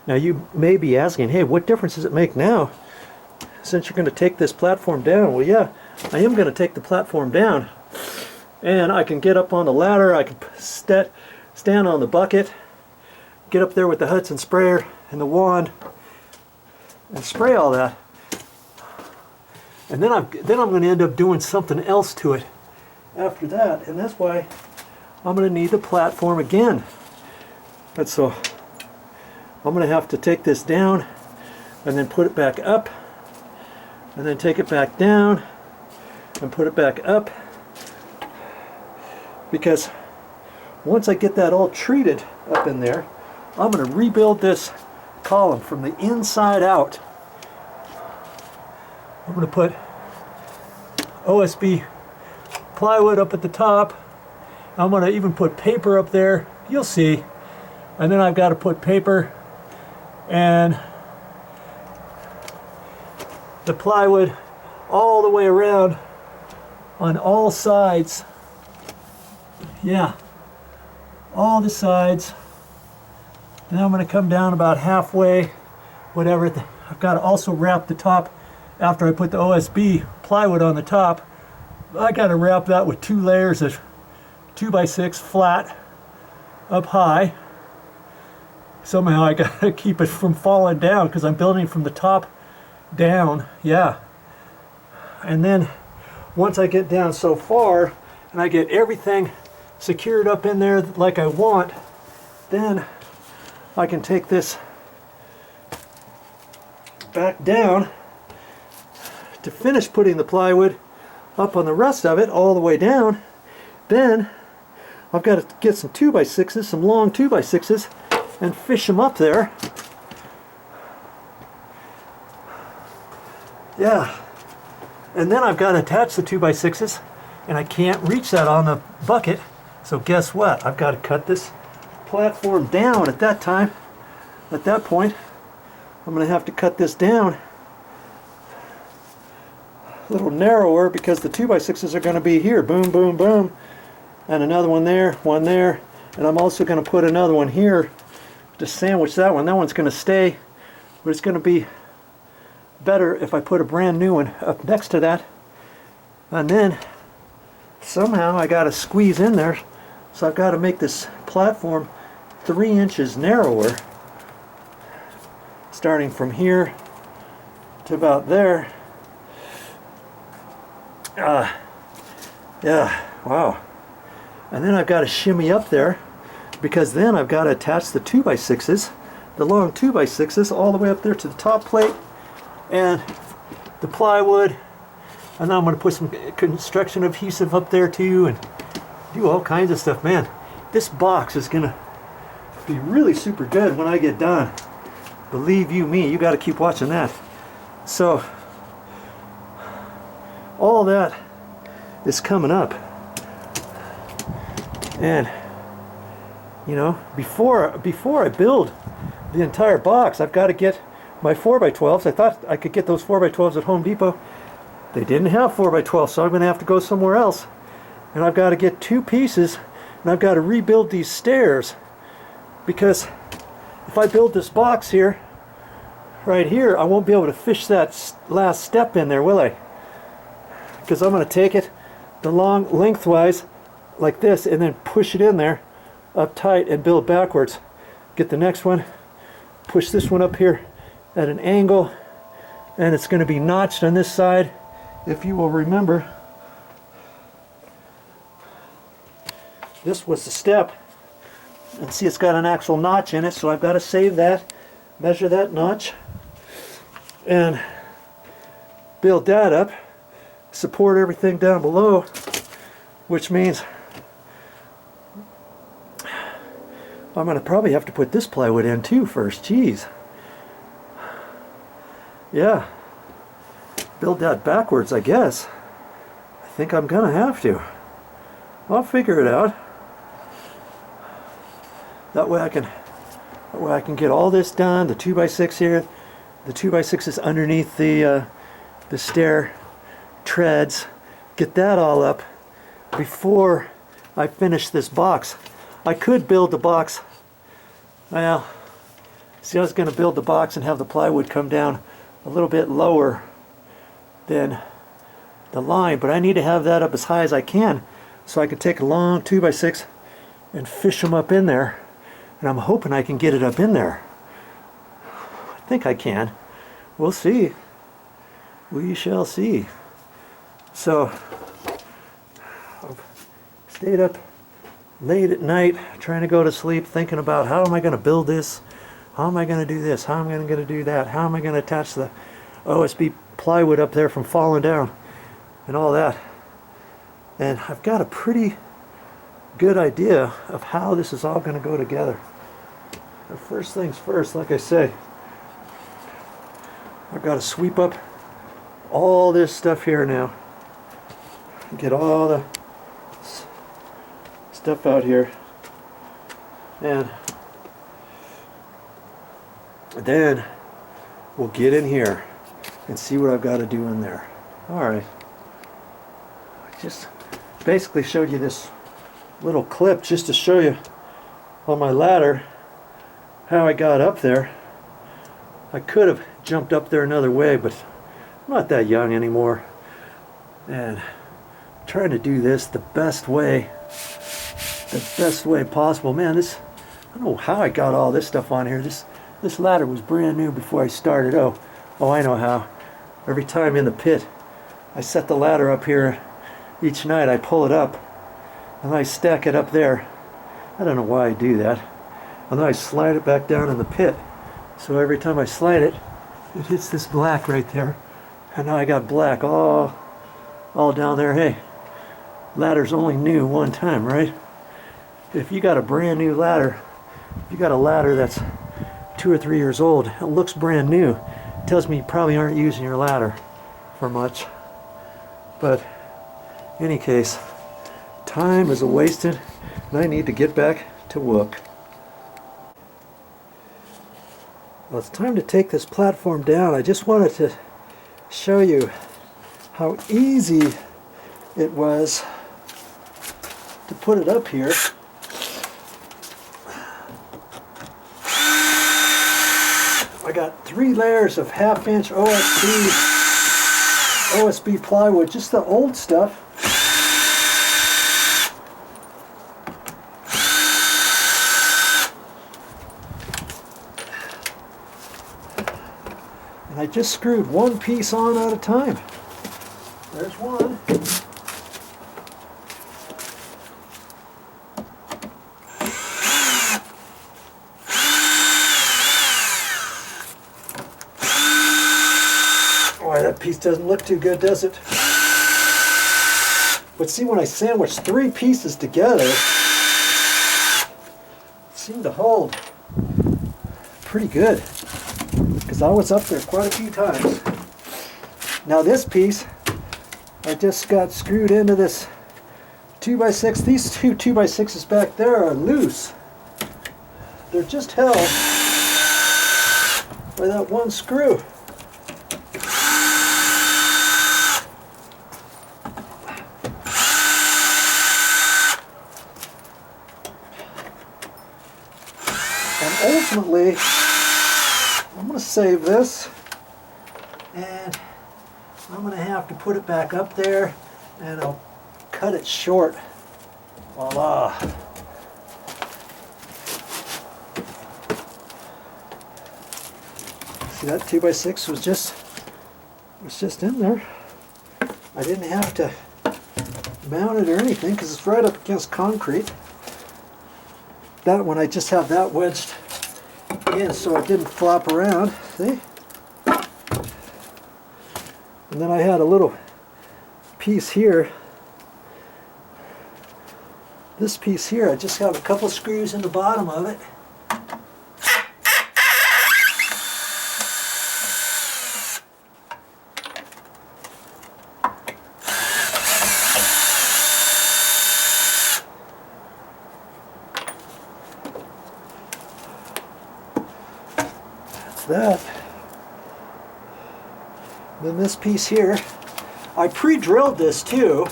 Now you may be asking, hey, what difference does it make now since you're going to take this platform down? Well, yeah, I am going to take the platform down, and I can get up on the ladder, I can stand on the bucket, get up there with the Hudson sprayer and the wand and spray all that. And then I'm going to end up doing something else to it after that, and that's why I'm going to need the platform again. And so I'm going to have to take this down and then put it back up, and then take it back down and put it back up, because once I get that all treated up in there, I'm going to rebuild this column from the inside out. I'm going to put OSB plywood up at the top. I'm going to even put paper up there. You'll see. And then I've got to put paper and the plywood all the way around on all sides. Yeah, all the sides. And I'm going to come down about halfway, whatever. I've got to also wrap the top. After I put the OSB plywood on the top, I got to wrap that with 2 layers of 2x6 flat up high. Somehow I got to keep it from falling down because I'm building from the top down. Yeah. And then once I get down so far and I get everything secured up in there like I want, then I can take this back down to finish putting the plywood up on the rest of it all the way down. Then I've got to get some 2x6s, some long 2x6s, and fish them up there. Yeah. And then I've got to attach the 2x6s, and I can't reach that on the bucket. So guess what? I've got to cut this platform down at that time. At that point, I'm going to have to cut this down a little narrower, because the 2x6s are going to be here, boom, boom, boom, and another one there, and I'm also going to put another one here to sandwich that one. That one's going to stay, but it's going to be better if I put a brand new one up next to that. And then somehow I got to squeeze in there, so I've got to make this platform 3 inches narrower, starting from here to about there. Yeah, wow. And then I've got to shimmy up there, because then I've got to attach the 2x6s, the long 2x6s, all the way up there to the top plate and the plywood. And then I'm going to put some construction adhesive up there too, and do all kinds of stuff. Man, this box is going to be really super good when I get done. Believe you me, you got to keep watching that. So all that is coming up, and you know, before I build the entire box, I've got to get my 4x12s. I thought I could get those 4x12s at Home Depot. They didn't have 4x12, so I'm going to have to go somewhere else, and I've got to get 2 pieces, and I've got to rebuild these stairs, because if I build this box here, right here, I won't be able to fish that last step in there, will I? Because I'm going to take it the long lengthwise like this, and then push it in there up tight and build backwards. Get the next one, push this one up here at an angle, and it's going to be notched on this side. If you will remember, this was the step, and see, it's got an actual notch in it, so I've got to save that, measure that notch, and build that up, support everything down below, which means I'm going to probably have to put this plywood in too first. Jeez. Yeah. Build that backwards, I guess. I think I'm going to have to. I'll figure it out. That way I can get all this done. The 2x6 here. The 2x6 is underneath the stair treads. Get that all up before I finish this box. I could build the box, well, See, I was going to build the box and have the plywood come down a little bit lower than the line, but I need to have that up as high as I can so I can take a long 2x6 and fish them up in there, and I'm hoping I can get it up in there. I think I can. We'll see. We shall see. So I've stayed up late at night trying to go to sleep thinking about how am I going to build this, how am I going to do this, how am I going to do that, how am I going to attach the OSB plywood up there from falling down and all that. And I've got a pretty good idea of how this is all going to go together. But first things first, like I say, I've got to sweep up all this stuff here now. Get all the stuff out here. And then we'll get in here and see what I've got to do in there. Alright. I just basically showed you this little clip just to show you on my ladder how I got up there. I could have jumped up there another way, but I'm not that young anymore. And I'm trying to do this the best way possible. Man, this, I don't know how I got all this stuff on here. This ladder was brand new before I started. Oh, I know how. Every time in the pit, I set the ladder up here each night. I pull it up and I stack it up there. I don't know why I do that. And then I slide it back down in the pit. So every time I slide it, it hits this black right there. And now I got black all down there. Hey, ladder's only new one time, right? If you got a brand new ladder, if you got a ladder that's 2 or 3 years old, it looks brand new, it tells me you probably aren't using your ladder for much. But in any case, time is wasted and I need to get back to work. Well, it's time to take this platform down. I just wanted to show you how easy it was to put it up here. I got 3 layers of 1/2-inch OSB plywood, just the old stuff. And I just screwed one piece on at a time. There's one. Boy, that piece doesn't look too good, does it? But see, when I sandwich 3 pieces together, it seemed to hold pretty good, because I was up there quite a few times. Now this piece, I just got screwed into this 2x6. These 2 2x6s back there are loose. They're just held by that one screw. And ultimately, I'm going to save this, and I'm going to have to put it back up there, and I'll cut it short. Voila! See, that 2x6 was just in there. I didn't have to mount it or anything because it's right up against concrete. That one, I just have that wedged in so it didn't flop around. See? And then I had a little piece here. This piece here, I just have a couple screws in the bottom of it. That's that. Then this piece here, I pre-drilled this too,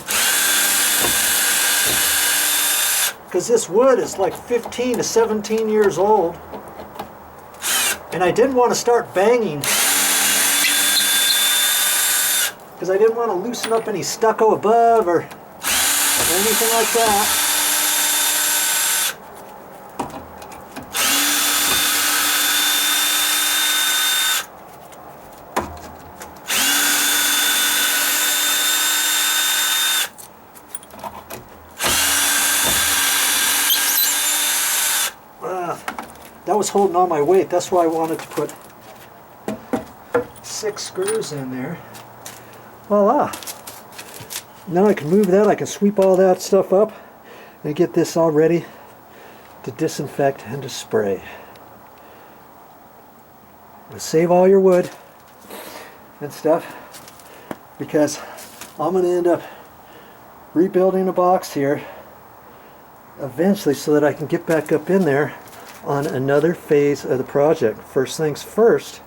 because this wood is like 15 to 17 years old, And I didn't want to start banging because I didn't want to loosen up any stucco above or anything like that. That was holding all my weight. That's why I wanted to put 6 screws in there. Voila! Now I can move that. I can sweep all that stuff up and get this all ready to disinfect and to spray. Save all your wood and stuff because I'm going to end up rebuilding a box here eventually so that I can get back up in there on another phase of the project. First things first,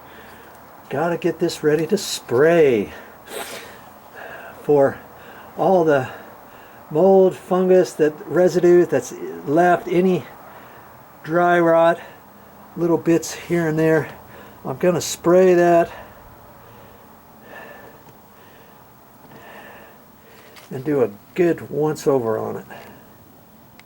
gotta get this ready to spray for all the mold, fungus, that residue that's left, any dry rot, little bits here and there. I'm gonna spray that and do a good once over on it.